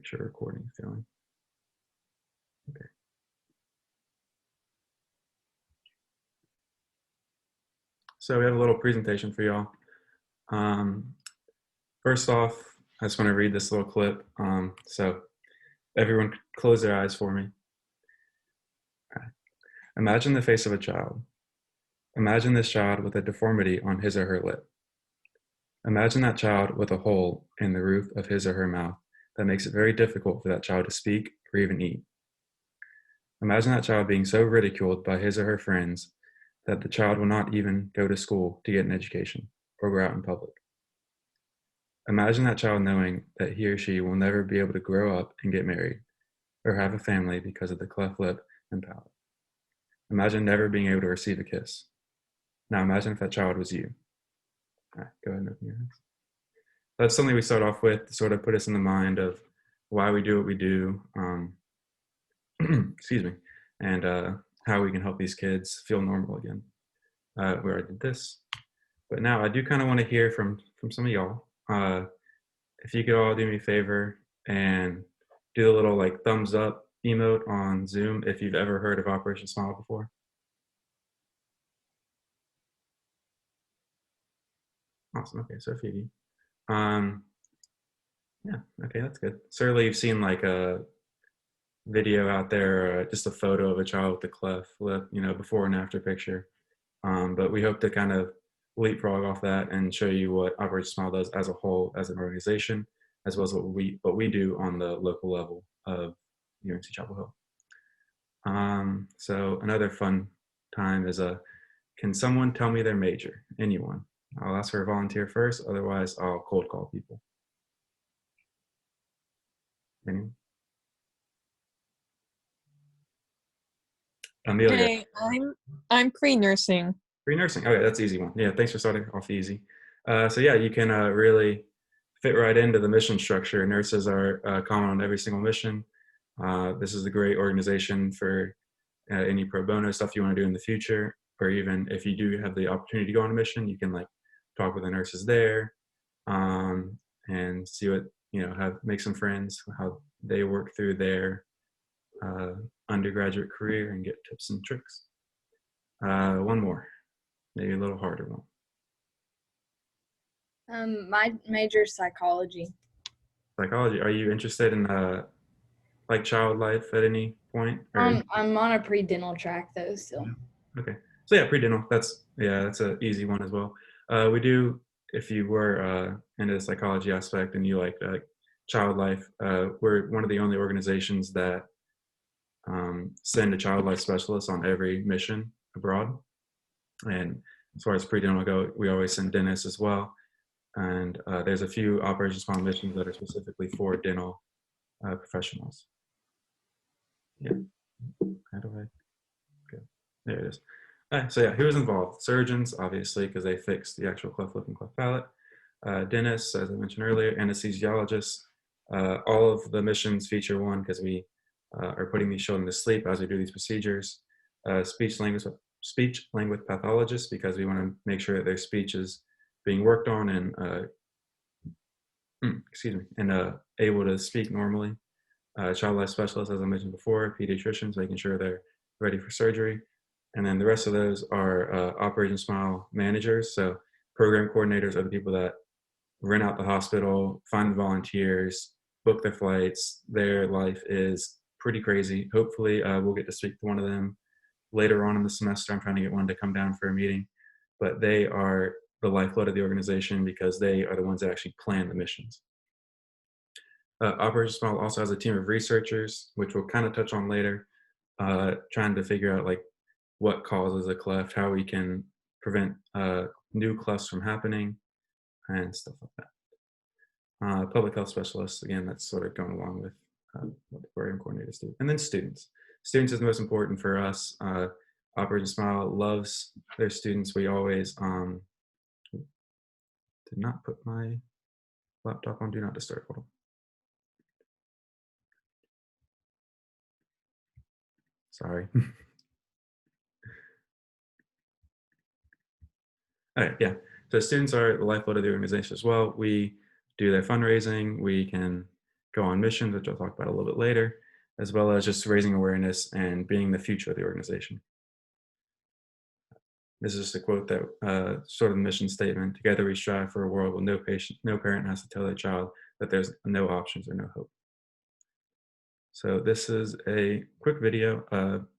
Make sure recording is going. Okay. So we have a little presentation for y'all. First off, I just want to read this little clip. So everyone close their eyes for me. Okay. Imagine the face of a child. Imagine this child with a deformity on his or her lip. Imagine that child with a hole in the roof of his or her mouth that makes it very difficult for that child to speak or even eat. Imagine that child being so ridiculed by his or her friends that the child will not even go to school to get an education or go out in public. Imagine that child knowing that he or she will never be able to grow up and get married or have a family because of the cleft lip and palate. Imagine never being able to receive a kiss. Now imagine if that child was you. All right, go ahead and open your eyes. That's something we start off with to sort of put us in the mind of why we do what we do, excuse me, and how we can help these kids feel normal again. Where I did this. But now I do kind of want to hear from some of y'all. If you could all do me a favor and do the little like thumbs up emote on Zoom if you've ever heard of Operation Smile before. Awesome. Okay, so a few of you. Yeah, okay, that's good. Certainly you've seen like a video out there, just a photo of a child with a cleft lip, before and after picture. But we hope to kind of leapfrog off that and show you what Operation Smile does as a whole, as an organization, as well as what we do on the local level of UNC Chapel Hill. So another fun time is can someone tell me their major? Anyone? I'll ask for a volunteer first, otherwise I'll cold call people. Anyone? Amelia. Hey, I'm pre-nursing. Pre-nursing. Okay, that's an easy one. Yeah, thanks for starting off easy. So yeah, you can really fit right into the mission structure. Nurses are common on every single mission. This is a great organization for any pro bono stuff you want to do in the future, or even if you do have the opportunity to go on a mission, you can like talk with the nurses there and see what make some friends, how they work through their undergraduate career and get tips and tricks. One more, maybe a little harder one. My major is psychology. Psychology. Are you interested in like child life at any point? I'm on a pre-dental track though still. Okay. So yeah, pre-dental. That's an easy one as well. We do, if you were into the psychology aspect and you like child life, we're one of the only organizations that send a child life specialist on every mission abroad. And as far as pre-dental go, we always send dentists as well. And there's a few Operation Smile missions that are specifically for dental professionals. Yeah. How do I go? There it is. All right, so yeah, who was involved? Surgeons, obviously, because they fixed the actual cleft lip and cleft palate. Dentists, as I mentioned earlier, anesthesiologists. All of the missions feature one because we are putting these children to sleep as we do these procedures. Speech language pathologists, because we want to make sure that their speech is being worked on and able to speak normally. Child life specialists, as I mentioned before, pediatricians, making sure they're ready for surgery. And then the rest of those are Operation Smile managers. So program coordinators are the people that rent out the hospital, find the volunteers, book their flights. Their life is pretty crazy. Hopefully we'll get to speak to one of them later on in the semester. I'm trying to get one to come down for a meeting. But they are the lifeblood of the organization because they are the ones that actually plan the missions. Operation Smile also has a team of researchers, which we'll kind of touch on later, trying to figure out like what causes a cleft, how we can prevent new clefts from happening, and stuff like that. Public health specialists, again, that's sort of going along with what the program coordinators do. And then students. Students is the most important for us. Operation Smile loves their students. We always did not put my laptop on Do Not Disturb. Hold on. Sorry. All right, yeah. So students are the lifeblood of the organization as well. We do their fundraising. We can go on missions, which I'll talk about a little bit later, as well as just raising awareness and being the future of the organization. This is just a quote that sort of the mission statement. Together we strive for a world where no parent has to tell their child that there's no options or no hope. So this is a quick video.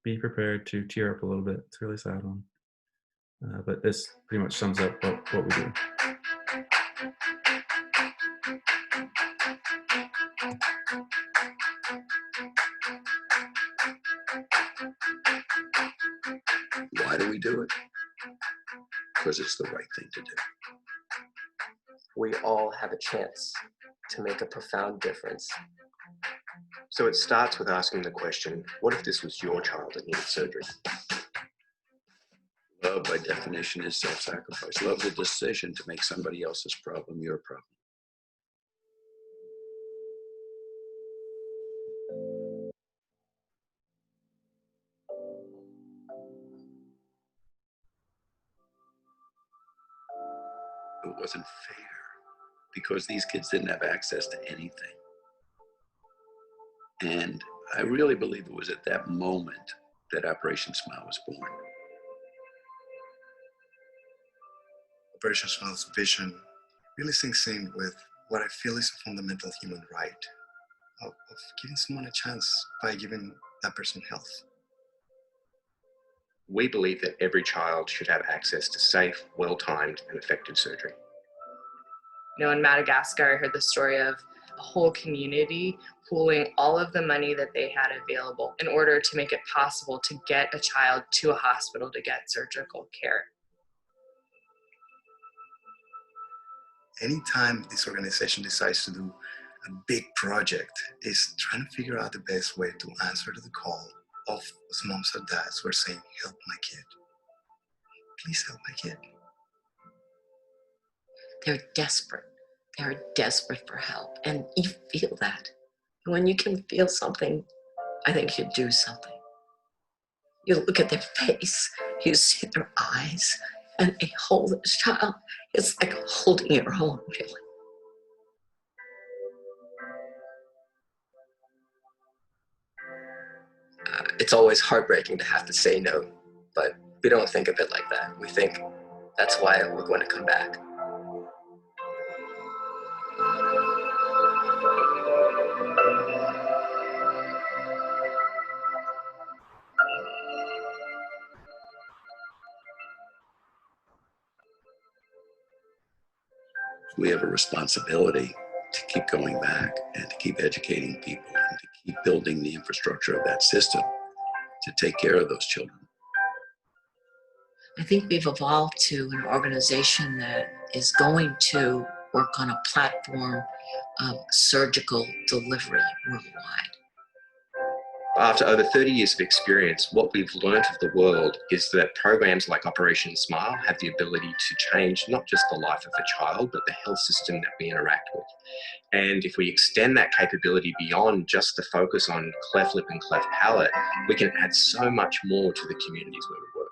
Be prepared to tear up a little bit. It's a really sad one. But this pretty much sums up what we do. Why do we do it? Because it's the right thing to do. We all have a chance to make a profound difference. So it starts with asking the question, what if this was your child that needed surgery? Love, by definition, is self-sacrifice. Love the decision to make somebody else's problem your problem. It wasn't fair because these kids didn't have access to anything. And I really believe it was at that moment that Operation Smile was born. Operation Smile's vision really sinks in with what I feel is a fundamental human right of giving someone a chance by giving that person health. We believe that every child should have access to safe, well-timed and effective surgery. You know, in Madagascar, I heard the story of a whole community pooling all of the money that they had available in order to make it possible to get a child to a hospital to get surgical care. Anytime this organization decides to do a big project, is trying to figure out the best way to answer to the call of those moms and dads who are saying, help my kid. Please help my kid. They're desperate. They're desperate for help. And you feel that. When you can feel something, I think you do something. You look at their face, you see their eyes, and they hold this child. It's like holding your own, really. It's always heartbreaking to have to say no, but we don't think of it like that. We think that's why we're going to come back. We have a responsibility to keep going back and to keep educating people and to keep building the infrastructure of that system to take care of those children. I think we've evolved to an organization that is going to work on a platform of surgical delivery worldwide. After over 30 years of experience, what we've learned of the world is that programs like Operation Smile have the ability to change not just the life of a child, but the health system that we interact with. And if we extend that capability beyond just the focus on cleft lip and cleft palate, we can add so much more to the communities where we work.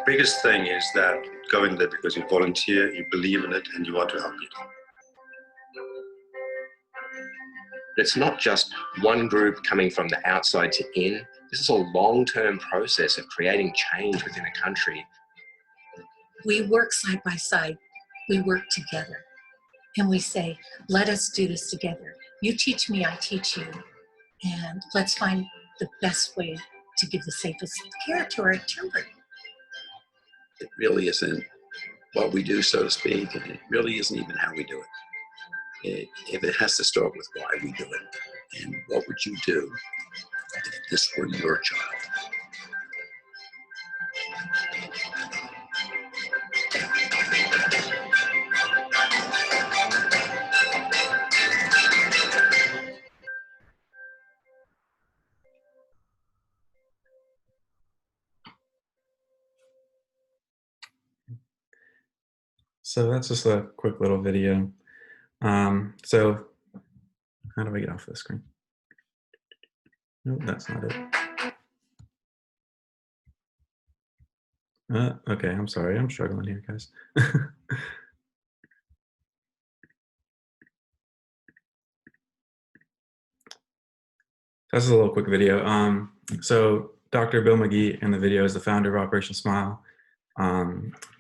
Biggest thing is that going there because you volunteer, you believe in it, and you want to help people. It's not just one group coming from the outside to in. This is a long-term process of creating change within a country. We work side by side. We work together. And we say, let us do this together. You teach me, I teach you. And let's find the best way to give the safest care to our children. It really isn't what we do, so to speak, and it really isn't even how we do it. If it has to start with why we do it, and what would you do if this were your child? So that's just a quick little video. So how do I get off the screen? Nope, that's not it. Okay, I'm sorry. I'm struggling here, guys. That's a little quick video. So Dr. Bill McGee in the video is the founder of Operation Smile.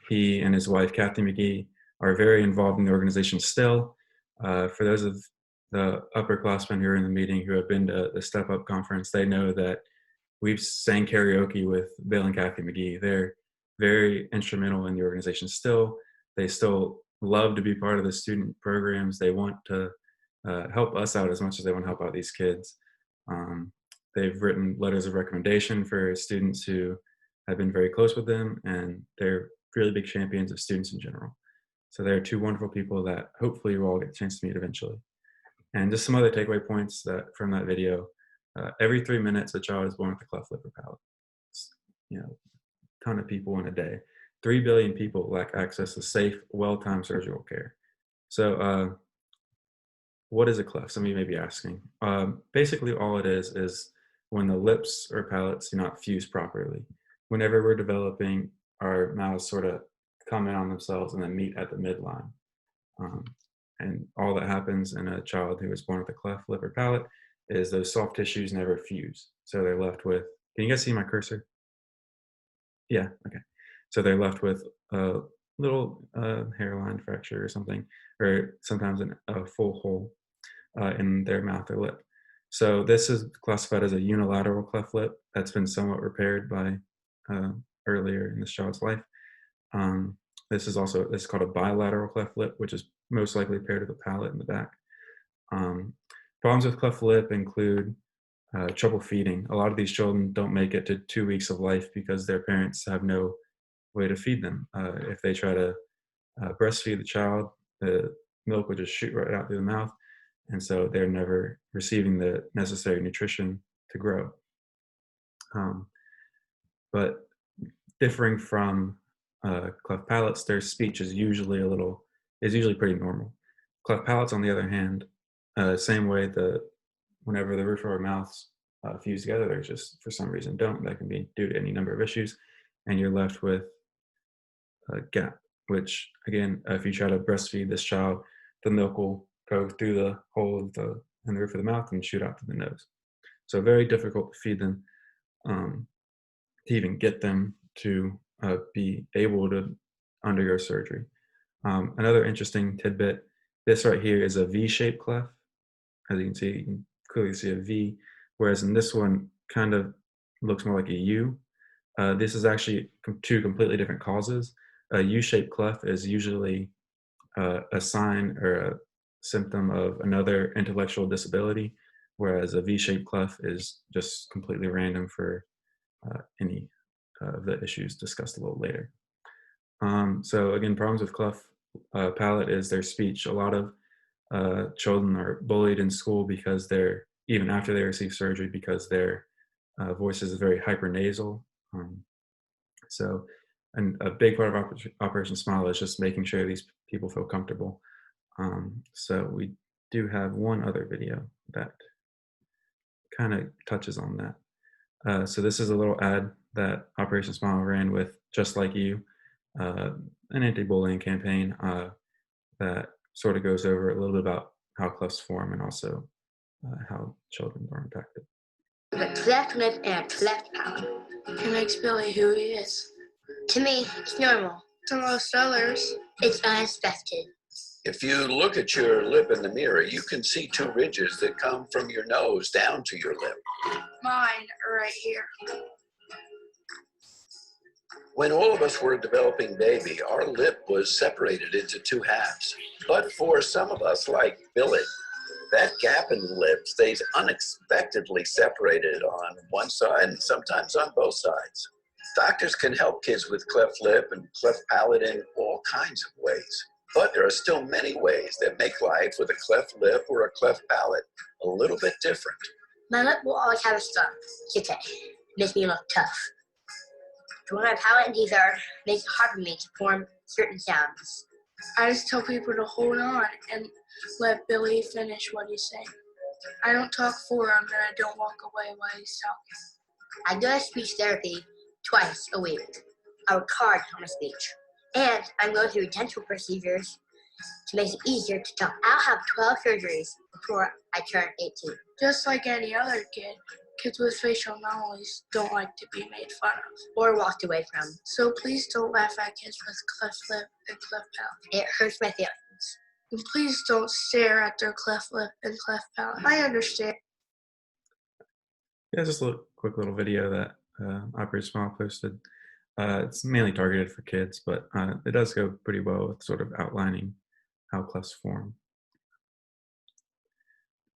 He and his wife, Kathy McGee, are very involved in the organization still. For those of the upperclassmen who are in the meeting who have been to the Step Up conference, they know that we've sang karaoke with Bill and Kathy McGee. They're very instrumental in the organization still. They still love to be part of the student programs. They want to help us out as much as they want to help out these kids. They've written letters of recommendation for students who have been very close with them, and they're really big champions of students in general. So they're two wonderful people that hopefully we'll all get a chance to meet eventually. And just some other takeaway points from that video. Every 3 minutes, a child is born with a cleft lip or palate. You know, a ton of people in a day. 3 billion people lack access to safe, well-timed surgical care. So what is a cleft? Some of you may be asking. Basically, all it is when the lips or palates do not fuse properly. Whenever we're developing, our mouths sort of come in on themselves and then meet at the midline. And all that happens in a child who is born with a cleft lip or palate is those soft tissues never fuse. So they're left with, can you guys see my cursor? Yeah, okay. So they're left with a little hairline fracture or something, or sometimes a full hole in their mouth or lip. So this is classified as a unilateral cleft lip that's been somewhat repaired by earlier in this child's life. This is called a bilateral cleft lip, which is most likely paired to the palate in the back. Problems with cleft lip include trouble feeding. A lot of these children don't make it to 2 weeks of life because their parents have no way to feed them. If they try to breastfeed the child, the milk will just shoot right out through the mouth, and so they're never receiving the necessary nutrition to grow. But differing from cleft palates, their speech is usually pretty normal. Cleft palates, on the other hand, same way whenever the roof of our mouths fuse together, they just for some reason don't. That can be due to any number of issues, and you're left with a gap. Which again, if you try to breastfeed this child, the milk will go through the hole in the roof of the mouth and shoot out to the nose. So very difficult to feed them, to even get them to be able to undergo surgery. Another interesting tidbit, this right here is a V-shaped cleft. As you can clearly see a V, whereas in this one kind of looks more like a U. This is actually two completely different causes. A U-shaped cleft is usually a sign or a symptom of another intellectual disability, whereas a V-shaped cleft is just completely random for any of the issues discussed a little later. So again, problems with cleft palate is their speech. A lot of children are bullied in school because even after they receive surgery, because their voice is very hypernasal. And a big part of Operation Smile is just making sure these people feel comfortable. So we do have one other video that kind of touches on that. So this is a little ad that Operation Smile ran with Just Like You, an anti-bullying campaign that sort of goes over a little bit about how clefts form and also how children are impacted. The cleft lip and cleft palate. It makes Billy who he is. To me, it's normal. To most others, it's unexpected. If you look at your lip in the mirror, you can see two ridges that come from your nose down to your lip. Mine are right here. When all of us were a developing baby, our lip was separated into two halves. But for some of us, like Billy, that gap in the lip stays unexpectedly separated on one side and sometimes on both sides. Doctors can help kids with cleft lip and cleft palate in all kinds of ways. But there are still many ways that make life with a cleft lip or a cleft palate a little bit different. My lip will always have a scar. It's okay. Makes me look tough. But when my palate and teeth are, makes it hard for me to form certain sounds. I just tell people to hold on and let Billy finish what he's saying. I don't talk for him, and I don't walk away while he's talking. I go to speech therapy twice a week. I work hard on my speech. And I'm going through dental procedures to make it easier to talk. I'll have 12 surgeries before I turn 18. Just like any other kid, kids with facial anomalies don't like to be made fun of. Or walked away from. So please don't laugh at kids with cleft lip and cleft palate. It hurts my feelings. And please don't stare at their cleft lip and cleft palate. I understand. Yeah, just a quick little video that Operation Smile posted. It's mainly targeted for kids, but it does go pretty well with sort of outlining how clefts form.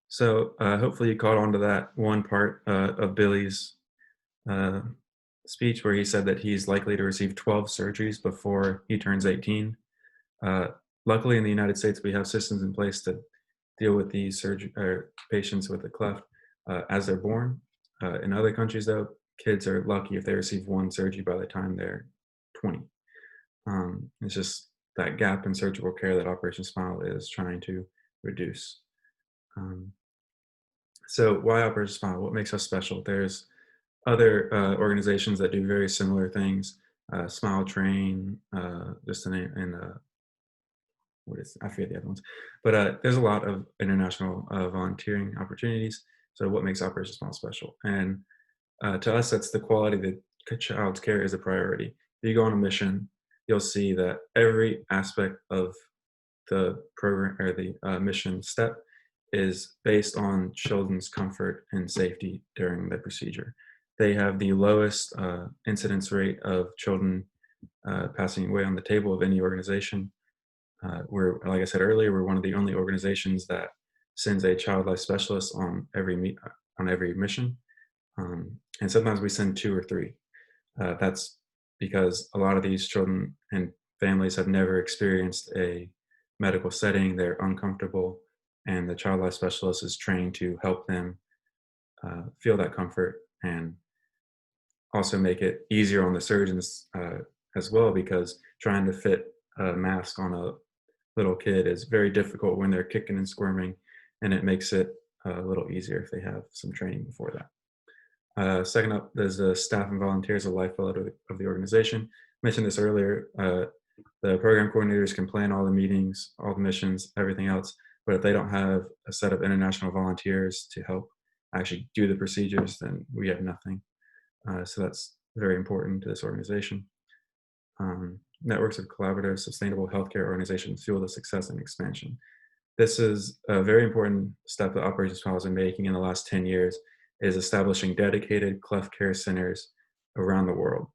So hopefully you caught on to that one part of Billy's speech where he said that he's likely to receive 12 surgeries before he turns 18. Luckily in the United States, we have systems in place to deal with these patients with a cleft as they're born. In other countries though, kids are lucky if they receive one surgery by the time they're 20. It's just that gap in surgical care that Operation Smile is trying to reduce. So why Operation Smile? What makes us special? There's other organizations that do very similar things. Smile Train, just to name, and I forget the other ones. But there's a lot of international volunteering opportunities. So what makes Operation Smile special? And to us, that's the quality that child's care is a priority. If you go on a mission, you'll see that every aspect of the program or the mission step is based on children's comfort and safety during the procedure. They have the lowest incidence rate of children passing away on the table of any organization. We're, like I said earlier, we're one of the only organizations that sends a child life specialist on every mission. And sometimes we send 2 or 3. That's because a lot of these children and families have never experienced a medical setting. They're uncomfortable, and the child life specialist is trained to help them feel that comfort and also make it easier on the surgeons as well, because trying to fit a mask on a little kid is very difficult when they're kicking and squirming, and it makes it a little easier if they have some training before that. Second up, there's the staff and volunteers, the lifeblood of the organization. I mentioned this earlier. The program coordinators can plan all the meetings, all the missions, everything else, but if they don't have a set of international volunteers to help actually do the procedures, then we have nothing. So that's very important to this organization. Networks of collaborative, sustainable healthcare organizations fuel the success and expansion. This is a very important step that Operation Smile has been making in the last 10 years, is establishing dedicated cleft care centers around the world.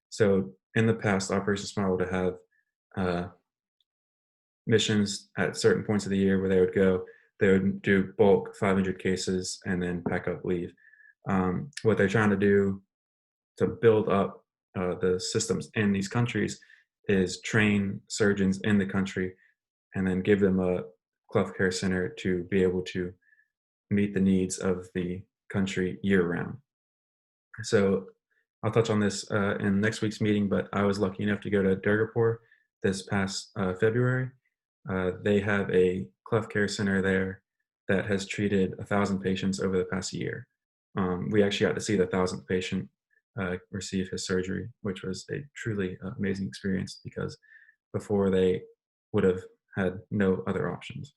So in the past, Operation Smile would have missions at certain points of the year where they would do bulk 500 cases and then pack up, leave. What they're trying to do to build up the systems in these countries is train surgeons in the country and then give them a cleft care center to be able to meet the needs of the country year round. So I'll touch on this in next week's meeting, but I was lucky enough to go to Durgapur this past February. They have a cleft care center there that has treated 1,000 patients over the past year. We actually got to see the 1,000th patient receive his surgery, which was a truly amazing experience, because before they would have had no other options.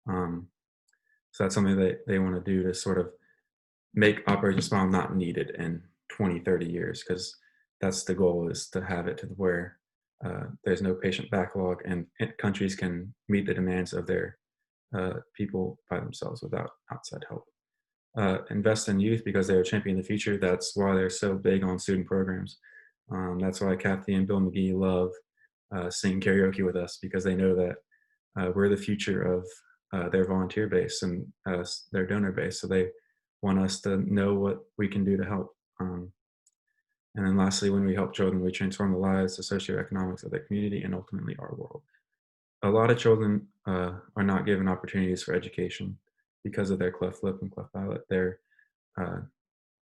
So that's something that they want to do to sort of make Operation Smile not needed in 20, 30 years, because that's the goal, is to have it to where there's no patient backlog and countries can meet the demands of their people by themselves without outside help. Invest in youth because they're championing the future. That's why they're so big on student programs. That's why Kathy and Bill McGee love singing karaoke with us, because they know that we're the future of their volunteer base and their donor base. So they want us to know what we can do to help. And then lastly, when we help children, we transform the lives, the socioeconomics of their community, and ultimately our world. A lot of children are not given opportunities for education because of their cleft lip and cleft palate. They're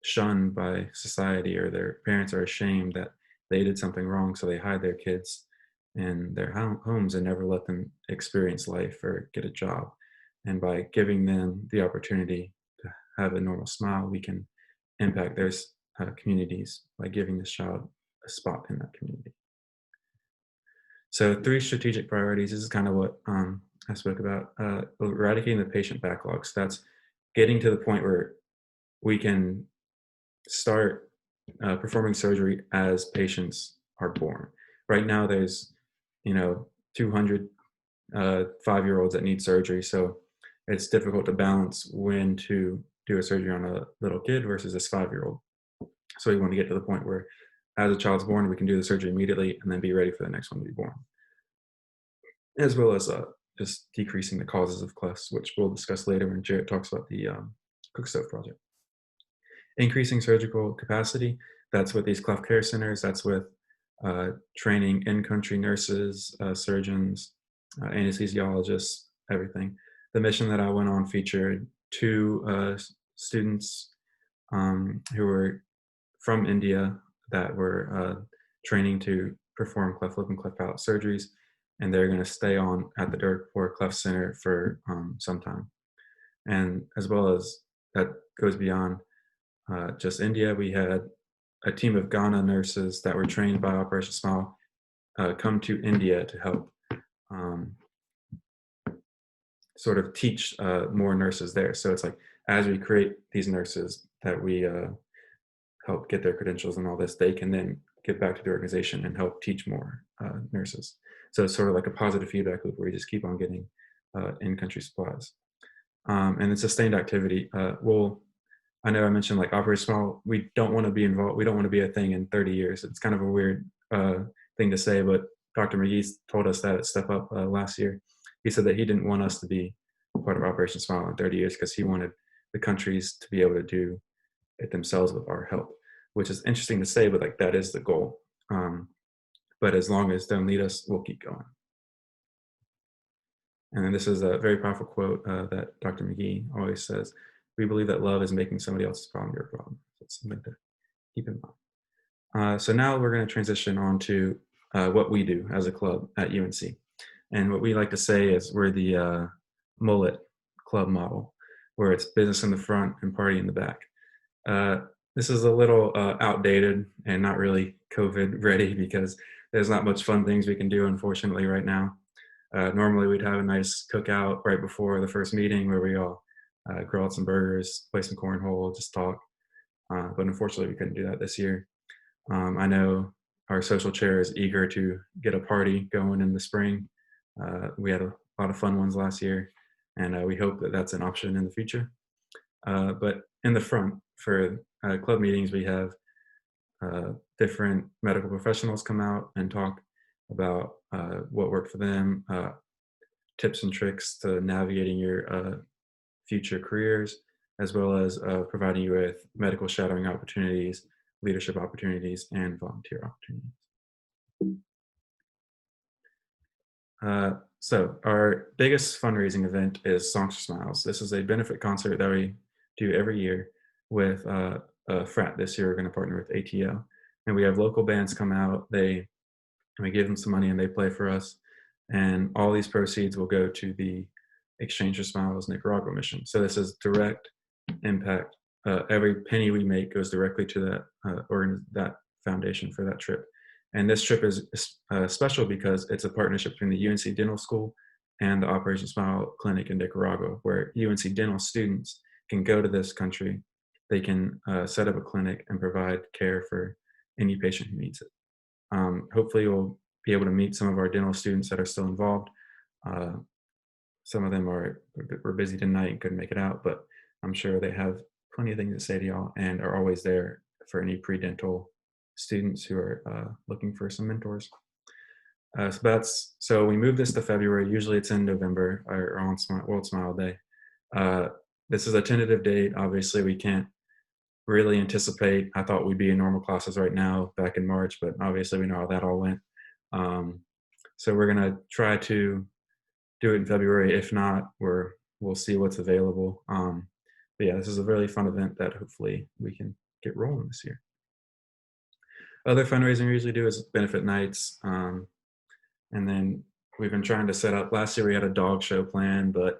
shunned by society, or their parents are ashamed that they did something wrong, so they hide their kids in their homes and never let them experience life or get a job. And by giving them the opportunity to have a normal smile, we can impact their communities by giving this child a spot in that community. So 3 strategic priorities. This is kind of what I spoke about, eradicating the patient backlogs. That's getting to the point where we can start performing surgery as patients are born. Right now, there's 200 5-year-olds that need surgery, so it's difficult to balance when to do a surgery on a little kid versus this 5-year-old. So we want to get to the point where, as a child's born, we can do the surgery immediately and then be ready for the next one to be born, as well as just decreasing the causes of clefts, which we'll discuss later when Jarrett talks about the Cook Stove project. Increasing surgical capacity, that's with these cleft care centers, that's with training in-country nurses, surgeons, anesthesiologists, everything. The mission that I went on featured 2 students who were from India that were training to perform cleft lip and cleft palate surgeries, and they're going to stay on at the Durgapur Cleft Center for some time. And as well as that goes beyond just India, we had a team of Ghana nurses that were trained by Operation Smile come to India to help sort of teach more nurses there. So it's like, as we create these nurses that we help get their credentials and all this, they can then get back to the organization and help teach more nurses. So it's sort of like a positive feedback loop where you just keep on getting in-country supplies. And then sustained activity. I know I mentioned like Operation Smile, we don't want to be involved, we don't want to be a thing in 30 years. It's kind of a weird thing to say, but Dr. McGee told us that at Step Up last year. He said that he didn't want us to be part of Operation Smile in 30 years because he wanted the countries to be able to do it themselves with our help, which is interesting to say, but like that is the goal. But as long as they don't need us, we'll keep going. And then this is a very powerful quote that Dr. McGee always says: "We believe that love is making somebody else's problem your problem." So it's something to keep in mind. So now we're going to transition on to what we do as a club at UNC. And what we like to say is we're the mullet club model, where it's business in the front and party in the back. This is a little outdated and not really COVID ready because there's not much fun things we can do, unfortunately, right now. Normally we'd have a nice cookout right before the first meeting where we all grill out some burgers, play some cornhole, just talk. But unfortunately we couldn't do that this year. I know our social chair is eager to get a party going in the spring. We had a lot of fun ones last year, and we hope that that's an option in the future. But in the front, for club meetings, we have different medical professionals come out and talk about what worked for them, tips and tricks to navigating your future careers, as well as providing you with medical shadowing opportunities, leadership opportunities, and volunteer opportunities. So our biggest fundraising event is Songs for Smiles. This is a benefit concert that we do every year with a frat. This year we're going to partner with ATO, and we have local bands come out. We give them some money and they play for us, and all these proceeds will go to the Exchange for Smiles Nicaragua mission. So this is direct impact. Every penny we make goes directly to that or that foundation for that trip. And this trip is special because it's a partnership between the UNC Dental School and the Operation Smile Clinic in Nicaragua, where UNC Dental students can go to this country. They can set up a clinic and provide care for any patient who needs it. Hopefully we'll be able to meet some of our dental students that are still involved. Some of them were busy tonight and couldn't make it out, but I'm sure they have plenty of things to say to y'all and are always there for any pre-dental students who are looking for some mentors. So we moved this to February. Usually it's in November or on World Smile Day. This is a tentative date. Obviously we can't really anticipate. I thought we'd be in normal classes right now back in March, but obviously we know how that all went. So we're gonna try to do it in February. If not, we'll see what's available. But yeah, this is a really fun event that hopefully we can get rolling this year. Other fundraising we usually do is benefit nights. And then we've been trying to set up, last year we had a dog show planned, but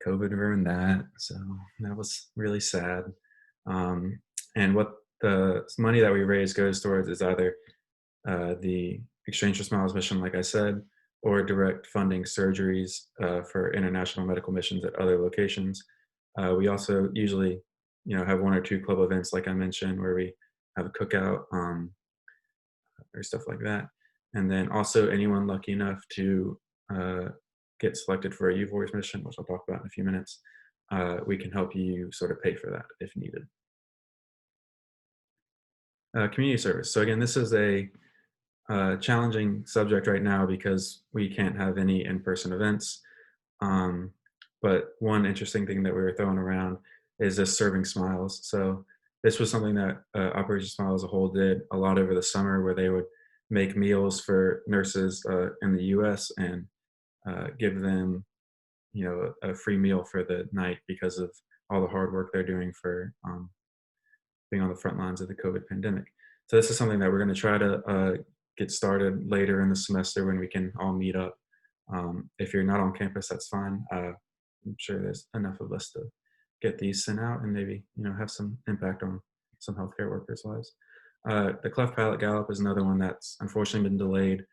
COVID ruined that. So that was really sad. And what the money that we raise goes towards is either the Exchange for Smiles mission, like I said, or direct funding surgeries for international medical missions at other locations. We also usually, have one or two club events, like I mentioned, where we have a cookout or stuff like that. And then also anyone lucky enough to get selected for a UVoice mission, which I'll talk about in a few minutes, we can help you sort of pay for that if needed. Community service. So again, this is a challenging subject right now because we can't have any in-person events. But one interesting thing that we were throwing around is this serving smiles. So this was something that Operation Smile as a whole did a lot over the summer, where they would make meals for nurses in the U.S. and give them, a free meal for the night because of all the hard work they're doing for being on the front lines of the COVID pandemic. So this is something that we're going to try to get started later in the semester when we can all meet up. If you're not on campus, that's fine. I'm sure there's enough of us to get these sent out and maybe, have some impact on some healthcare workers' lives. The Cleft Palate Gallop is another one that's unfortunately been delayed.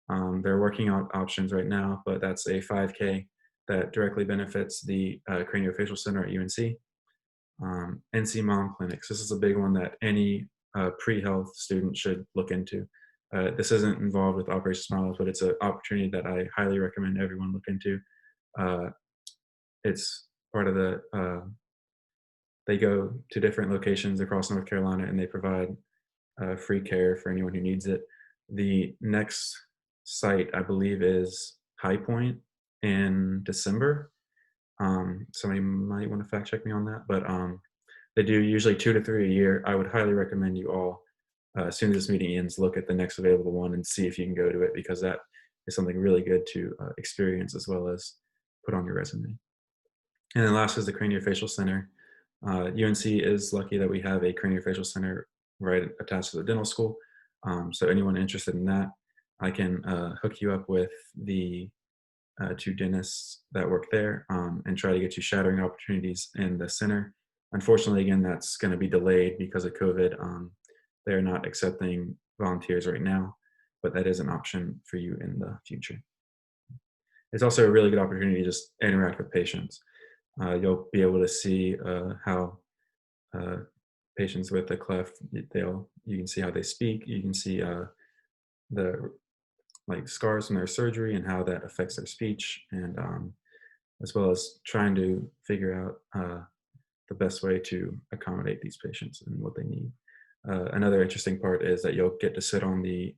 They're working on options right now, but that's a 5K that directly benefits the Craniofacial Center at UNC. NC Mom Clinics. This is a big one that any pre-health student should look into. This isn't involved with Operation Smiles, but it's an opportunity that I highly recommend everyone look into. It's part of the, they go to different locations across North Carolina and they provide free care for anyone who needs it. The next site, I believe, is High Point in December. Somebody might want to fact check me on that, but they do usually 2 to 3 a year. I would highly recommend you all, as soon as this meeting ends, look at the next available one and see if you can go to it, because that is something really good to experience as well as put on your resume. And then last is the Craniofacial Center. UNC is lucky that we have a Craniofacial Center right attached to the dental school. So anyone interested in that, I can hook you up with the 2 dentists that work there and try to get you shadowing opportunities in the center. Unfortunately, again, that's going to be delayed because of COVID. They're not accepting volunteers right now, but that is an option for you in the future. It's also a really good opportunity to just interact with patients. You'll be able to see how patients with a cleft, you can see how they speak. You can see the scars from their surgery and how that affects their speech, and as well as trying to figure out the best way to accommodate these patients and what they need. Another interesting part is that you'll get to sit on the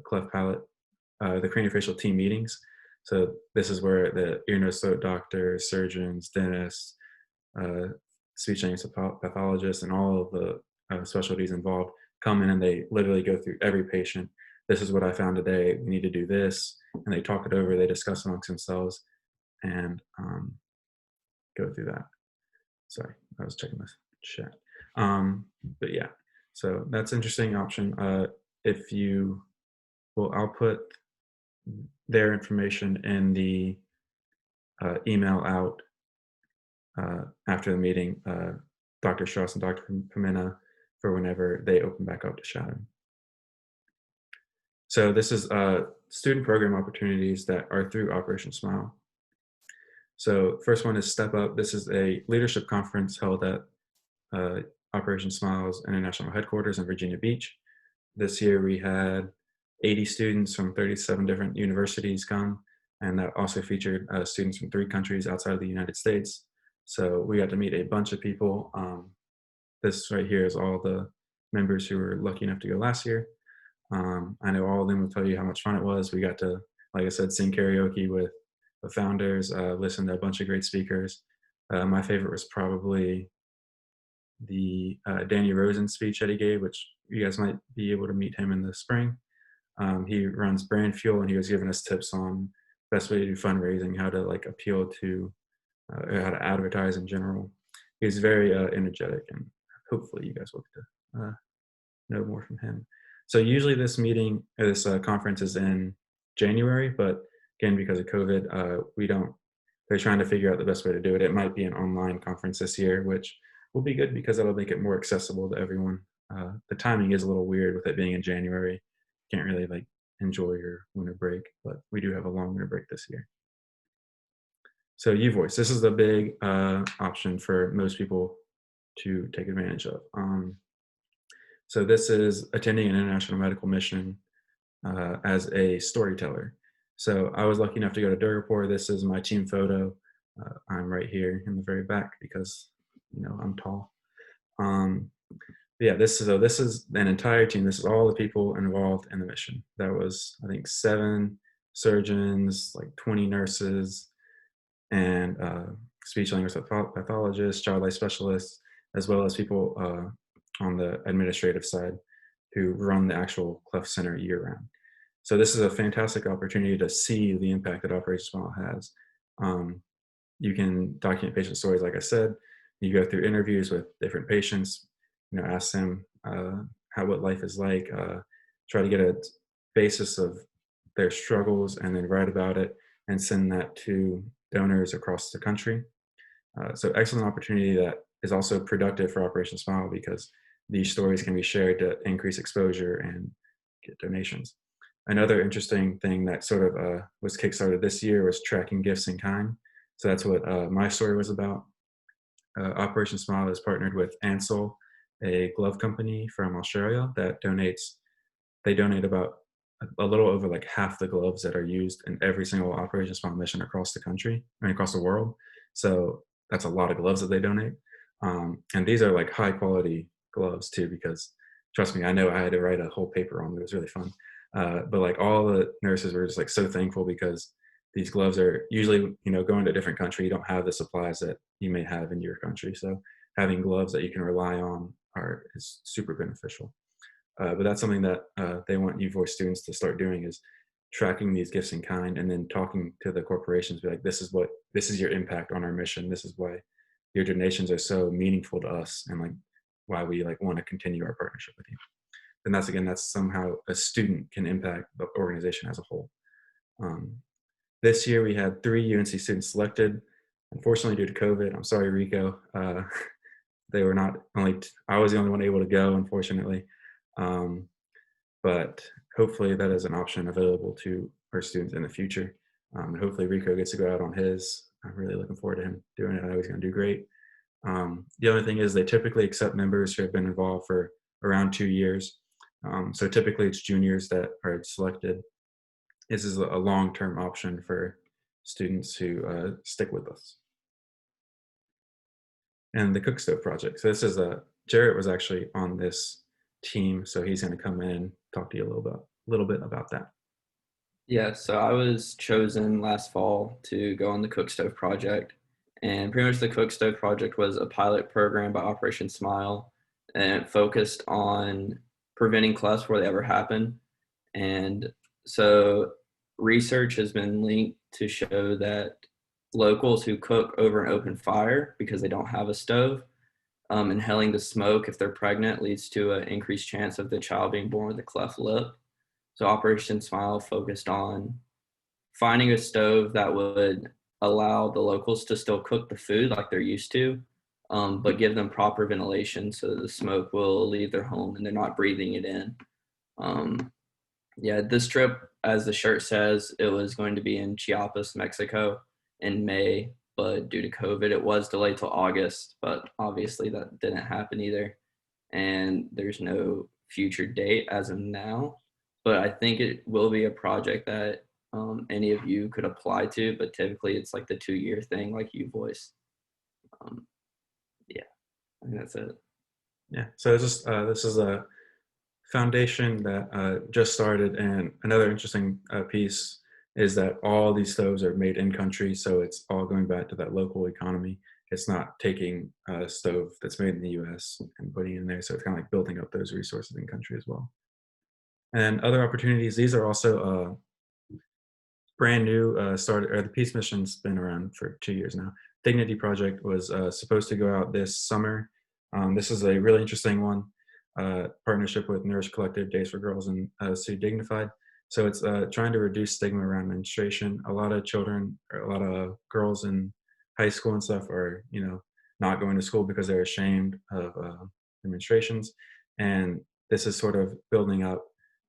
cleft palate, the craniofacial team meetings. So this is where the ear, nose, throat doctors, surgeons, dentists, speech language pathologists, and all of the specialties involved come in and they literally go through every patient. This is what I found today. We need to do this. And they talk it over, they discuss amongst themselves and go through that. Sorry, I was checking this chat. But yeah, so that's an interesting option. If you, well, I'll put their information in the email out after the meeting, Dr. Strauss and Dr. Pimena, for whenever they open back up to shadowing. So this is student program opportunities that are through Operation Smile. So first one is Step Up. This is a leadership conference held at Operation Smile's International Headquarters in Virginia Beach. This year we had 80 students from 37 different universities come, and that also featured students from 3 countries outside of the United States. So we got to meet a bunch of people. This right here is all the members who were lucky enough to go last year. I know all of them will tell you how much fun it was. We got to, like I said, sing karaoke with the founders, listen to a bunch of great speakers. My favorite was probably the Danny Rosen speech that he gave, which you guys might be able to meet him in the spring. He runs Brand Fuel, and he was giving us tips on best way to do fundraising, how to appeal to, how to advertise in general. He's very energetic, and hopefully you guys will get to know more from him. So usually this meeting, or this conference is in January, but again, because of COVID, they're trying to figure out the best way to do it. It might be an online conference this year, which will be good because that'll make it more accessible to everyone. The timing is a little weird with it being in January. Can't really enjoy your winter break, but we do have a long winter break this year. So UVoice, this is the big option for most people to take advantage of. So this is attending an international medical mission as a storyteller. So I was lucky enough to go to Durgapur. This is my team photo. I'm right here in the very back because, you know, I'm tall. Yeah, this is an entire team. This is all the people involved in the mission. That was, I think, 7 surgeons, like 20 nurses, and speech language pathologists, child life specialists, as well as people on the administrative side who run the actual Cleft Center year round. So this is a fantastic opportunity to see the impact that Operation Smile has. You can document patient stories, like I said. You go through interviews with different patients, you know, ask them what life is like, try to get a basis of their struggles, and then write about it and send that to donors across the country. So excellent opportunity that is also productive for Operation Smile because these stories can be shared to increase exposure and get donations. Another interesting thing that sort of was kickstarted this year was tracking gifts in kind. So that's what my story was about. Operation Smile is partnered with Ansell, a glove company from Australia that they donate about a little over like half the gloves that are used in every single Operation Smile mission across the country, I mean, across the world. So that's a lot of gloves that they donate. And these are like high quality gloves too, because trust me, I know I had to write a whole paper on it. It was really fun. But like all the nurses were just like so thankful because these gloves are usually, you know, going to a different country, you don't have the supplies that you may have in your country. So having gloves that you can rely on is super beneficial. But that's something that they want UVoice students to start doing, is tracking these gifts in kind and then talking to the corporations, be like, this is your impact on our mission. This is why your donations are so meaningful to us, and like why we like want to continue our partnership with you. And that's somehow a student can impact the organization as a whole. This year we had 3 UNC students selected. Unfortunately, due to COVID, I'm sorry, Rico, they were not I was the only one able to go, unfortunately. But hopefully that is an option available to our students in the future. And hopefully Rico gets to go out on his. I'm really looking forward to him doing it. I know he's going to do great. The other thing is they typically accept members who have been involved for around 2 years. So typically it's juniors that are selected. This is a long-term option for students who stick with us. And the Cook Stove Project. So this is Jarrett was actually on this team, so he's going to come in and talk to you a little bit about that. Yeah, so I was chosen last fall to go on the Cook Stove Project, and pretty much the Cook Stove Project was a pilot program by Operation Smile, and it focused on preventing clefts before they ever happen. And so research has been linked to show that locals who cook over an open fire because they don't have a stove, inhaling the smoke if they're pregnant leads to an increased chance of the child being born with a cleft lip. So Operation Smile focused on finding a stove that would allow the locals to still cook the food like they're used to, but give them proper ventilation so the smoke will leave their home and they're not breathing it in. Yeah, this trip, as the shirt says, it was going to be in Chiapas, Mexico in May, but due to COVID, it was delayed till August, but obviously that didn't happen either. And there's no future date as of now, but I think it will be a project that any of you could apply to, but typically it's like the 2-year thing, like UVoice. Yeah, I think that's it. Yeah, so this is a foundation that just started, and another interesting piece is that all these stoves are made in country, so it's all going back to that local economy. It's not taking a stove that's made in the US and putting it in there, so it's kind of like building up those resources in country as well. And other opportunities, these are also brand new, started, or the Peace Mission's been around for 2 years now. Dignity Project was supposed to go out this summer. This is a really interesting one. Partnership with Nourish Collective, Days for Girls, and City Dignified. So it's trying to reduce stigma around menstruation. A lot of children, or a lot of girls in high school and stuff are, you know, not going to school because they're ashamed of their menstruations. And this is sort of building up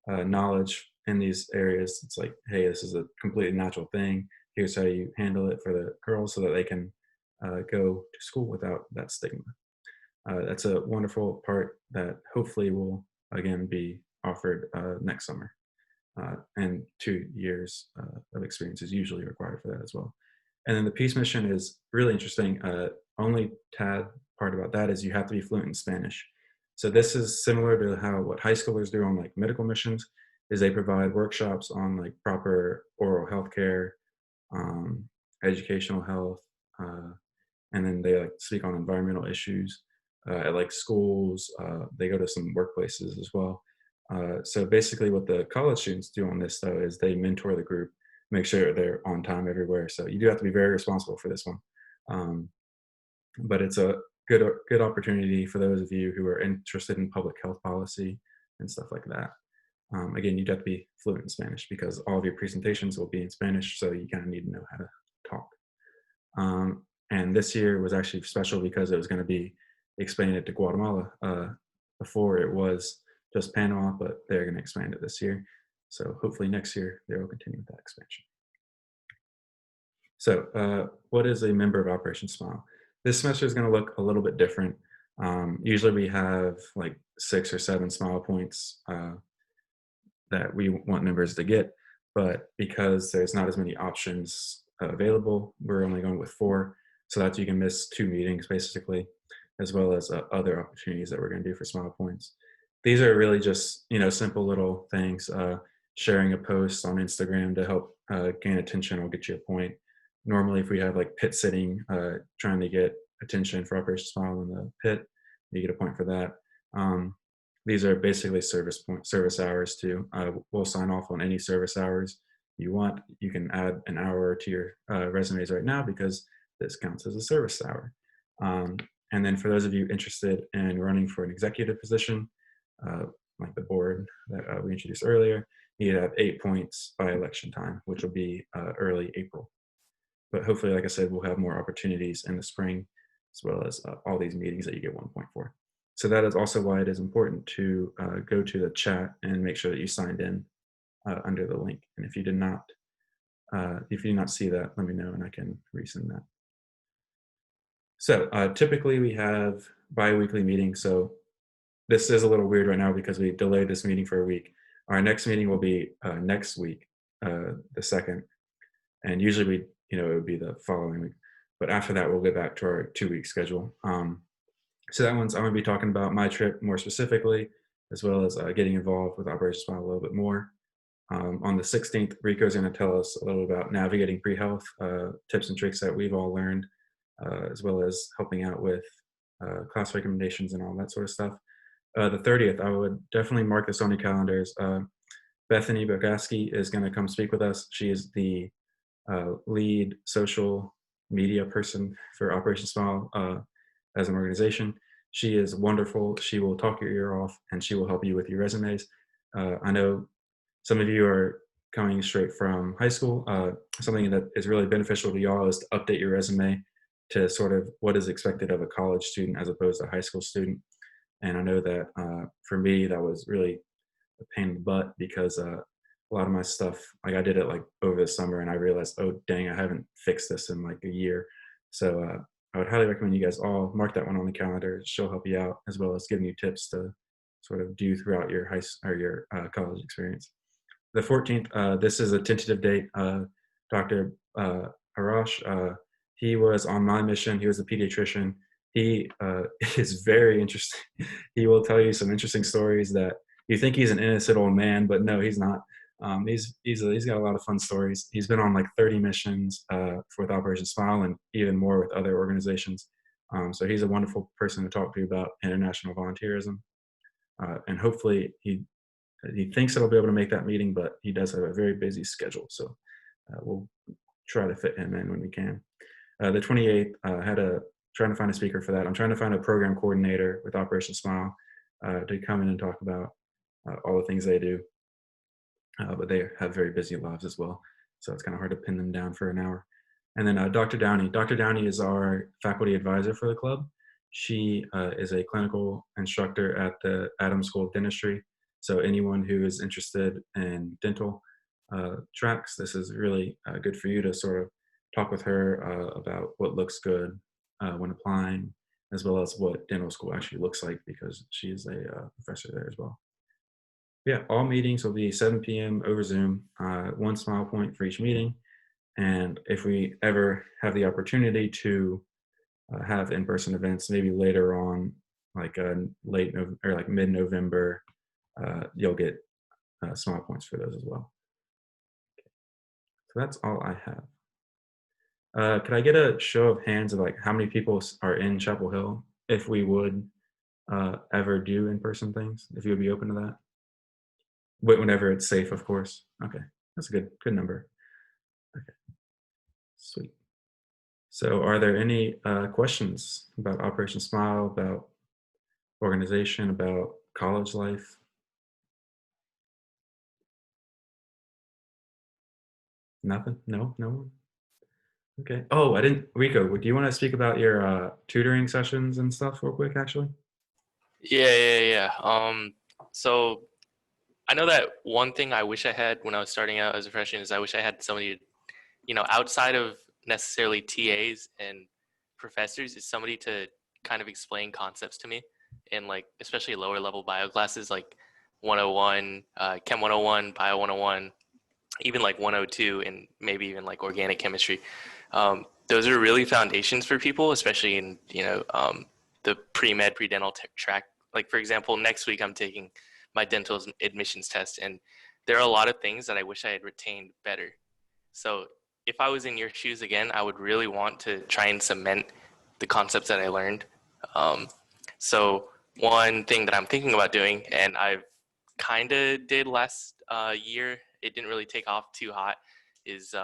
knowledge in these areas, it's like, hey, this is a completely natural thing. Here's how you handle it for the girls so that they can go to school without that stigma. That's a wonderful part that hopefully will again be offered next summer. And 2 years of experience is usually required for that as well. And then the peace mission is really interesting. Only tad part about that is you have to be fluent in Spanish. So this is similar to how what high schoolers do on like medical missions, is they provide workshops on like proper oral health care, educational health, and then they like speak on environmental issues at like schools. They go to some workplaces as well. So basically what the college students do on this though is they mentor the group, make sure they're on time everywhere. So you do have to be very responsible for this one. But it's a good opportunity for those of you who are interested in public health policy and stuff like that. Again, you'd have to be fluent in Spanish because all of your presentations will be in Spanish, so you kind of need to know how to talk. And this year was actually special because it was going to be expanded to Guatemala. Before it was just Panama, but they're going to expand it this year. So hopefully next year they will continue with that expansion. So what is a member of Operation Smile? This semester is going to look a little bit different. Usually we have like 6 or 7 smile points that we want members to get, but because there's not as many options available, we're only going with 4, so that you can miss 2 meetings basically, as well as other opportunities that we're going to do for smile points. These are really just, you know, simple little things. Sharing a post on Instagram to help gain attention will get you a point. Normally, if we have like pit sitting, trying to get attention for Operation Smile in the pit, you get a point for that. These are basically service hours too. We'll sign off on any service hours you want. You can add an hour to your resumes right now because this counts as a service hour. And then for those of you interested in running for an executive position, like the board that we introduced earlier, you have 8 points by election time, which will be early April. But hopefully, like I said, we'll have more opportunities in the spring, as well as all these meetings that you get 1 point for. So that is also why it is important to go to the chat and make sure that you signed in under the link. And if you did not see that, let me know and I can resend that. So typically we have bi-weekly meetings. So this is a little weird right now because we delayed this meeting for a week. Our next meeting will be next week, the 2nd, and usually it would be the following week. But after that, we'll get back to our 2-week schedule. So that one's, I'm going to be talking about my trip more specifically, as well as getting involved with Operation Smile a little bit more. On the 16th, Rico's going to tell us a little about navigating pre-health, tips and tricks that we've all learned, as well as helping out with class recommendations and all that sort of stuff. The 30th, I would definitely mark this on your calendars. Bethany Bogaski is going to come speak with us. She is the lead social media person for Operation Smile as an organization. She is wonderful. She will talk your ear off and she will help you with your resumes. I know some of you are coming straight from high school. Something that is really beneficial to y'all is to update your resume to sort of what is expected of a college student as opposed to a high school student. And I know that for me, that was really a pain in the butt because a lot of my stuff, like I did it like over the summer and I realized, oh dang, I haven't fixed this in like a year. So I would highly recommend you guys all mark that one on the calendar. She'll help you out as well as giving you tips to sort of do throughout your college experience. The 14th, this is a tentative date. Dr. Arash, he was on my mission. He was a pediatrician. He is very interesting. He will tell you some interesting stories that you think he's an innocent old man, but no, he's not. He's got a lot of fun stories. He's been on like 30 missions with Operation Smile and even more with other organizations. So he's a wonderful person to talk to about international volunteerism. And hopefully he thinks he'll be able to make that meeting, but he does have a very busy schedule. So we'll try to fit him in when we can. The 28th, trying to find a speaker for that. I'm trying to find a program coordinator with Operation Smile to come in and talk about all the things they do. But they have very busy lives as well. So it's kind of hard to pin them down for an hour. And then Dr. Downey. Dr. Downey is our faculty advisor for the club. She is a clinical instructor at the Adams School of Dentistry. So anyone who is interested in dental tracks, this is really good for you to sort of talk with her about what looks good when applying, as well as what dental school actually looks like, because she is a professor there as well. Yeah, all meetings will be 7 p.m. over Zoom, one smile point for each meeting. And if we ever have the opportunity to have in-person events, maybe later on, like or like mid-November, you'll get smile points for those as well. So that's all I have. Could I get a show of hands of like how many people are in Chapel Hill if we would ever do in-person things, if you would be open to that? Whenever it's safe, of course. Okay, that's a good number. Okay, sweet. So are there any questions about Operation Smile, about organization, about college life? Nothing? No one? Okay. Oh, I didn't, Rico, do you want to speak about your tutoring sessions and stuff real quick, actually? Yeah. So I know that one thing I wish I had when I was starting out as a freshman is I wish I had somebody, outside of necessarily TAs and professors, is somebody to kind of explain concepts to me in like, especially lower level bio classes like 101, Chem 101, Bio 101, even like 102, and maybe even like organic chemistry. Those are really foundations for people, especially in, the pre-med, pre-dental track. Like, for example, next week I'm taking my dental admissions test, and there are a lot of things that I wish I had retained better. So if I was in your shoes again, I would really want to try and cement the concepts that I learned. So one thing that I'm thinking about doing, and I've kind of did last year, it didn't really take off too hot, is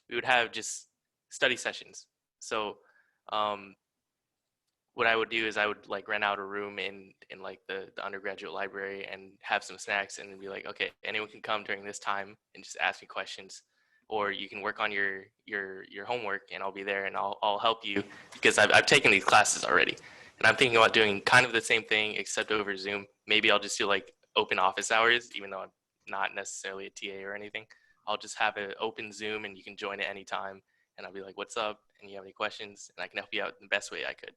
we would have just study sessions. So what I would do is I would like rent out a room in like the undergraduate library and have some snacks and be like, okay, anyone can come during this time and just ask me questions, or you can work on your homework and I'll be there and I'll help you, because I've taken these classes already, and I'm thinking about doing kind of the same thing except over Zoom. Maybe I'll just do like open office hours, even though I'm not necessarily a TA or anything. I'll just have an open Zoom and you can join at any time, and I'll be like, what's up? And you have any questions? And I can help you out in the best way I could.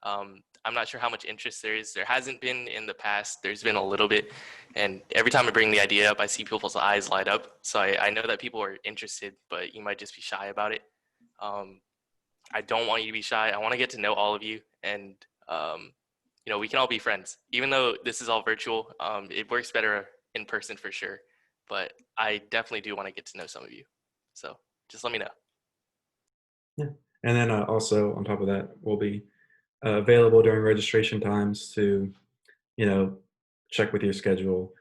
I'm not sure how much interest there is. There hasn't been in the past. There's been a little bit. And every time I bring the idea up, I see people's eyes light up. So I know that people are interested, but you might just be shy about it. I don't want you to be shy. I want to get to know all of you. And, we can all be friends. Even though this is all virtual, it works better in person for sure. But I definitely do want to get to know some of you. So just let me know. Yeah. And then also on top of that, we'll be available during registration times to, check with your schedule.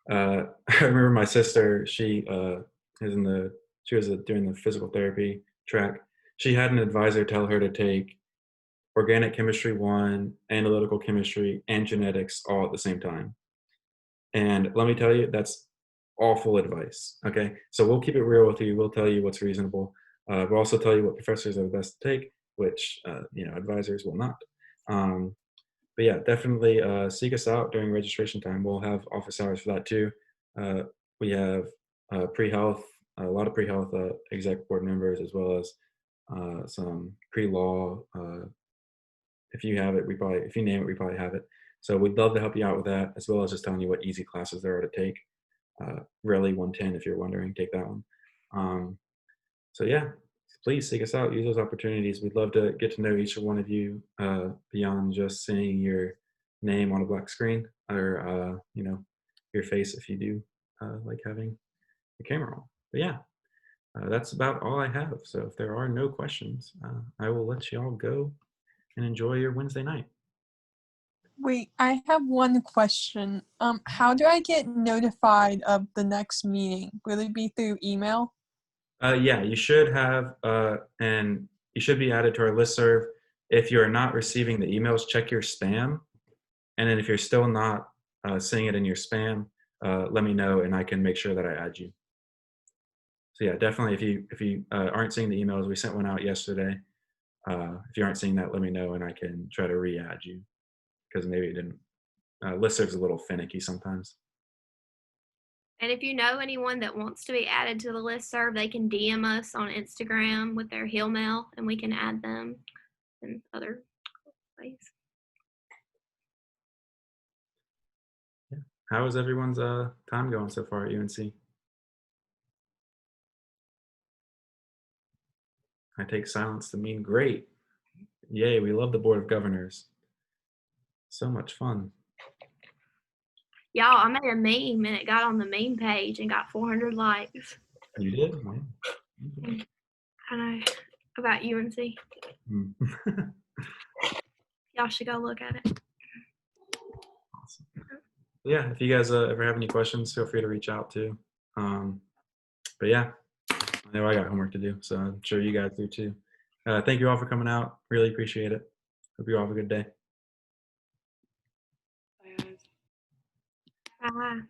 I remember my sister, she was doing the physical therapy track. She had an advisor tell her to take organic chemistry 1, analytical chemistry, and genetics all at the same time. And let me tell you, that's awful advice. Okay, so we'll keep it real with you. We'll tell you what's reasonable. We'll also tell you what professors are the best to take, which advisors will not. But yeah, definitely seek us out during registration time. We'll have office hours for that too. We have pre-health, a lot of pre-health exec board members, as well as some pre-law. If you have it, if you name it, we probably have it. So we'd love to help you out with that, as well as just telling you what easy classes there are to take. Really 110, if you're wondering, take that one. So yeah, please seek us out, use those opportunities. We'd love to get to know each one of you beyond just seeing your name on a black screen, or your face if you do like having the camera on. But yeah, that's about all I have. So if there are no questions, I will let you all go and enjoy your Wednesday night. Wait, I have one question. How do I get notified of the next meeting? Will it be through email? Yeah, you should have, and you should be added to our listserv. If you're not receiving the emails, check your spam. And then if you're still not seeing it in your spam, let me know and I can make sure that I add you. So yeah, definitely if you aren't seeing the emails, we sent one out yesterday. If you aren't seeing that, let me know and I can try to re-add you, because maybe it didn't Listserv's a little finicky sometimes. And if you know anyone that wants to be added to the listserv, they can DM us on Instagram with their Hill mail, and we can add them in other ways. Yeah. How is everyone's time going so far at UNC? I take silence to mean great. Yay, we love the Board of Governors. So much fun. Y'all, I made a meme and it got on the meme page and got 400 likes. You did? Wow. I know, about UNC. Mm. Y'all should go look at it. Awesome. Yeah, if you guys ever have any questions, feel free to reach out too. But yeah, I know I got homework to do, so I'm sure you guys do too. Thank you all for coming out. Really appreciate it. Hope you all have a good day. Bye.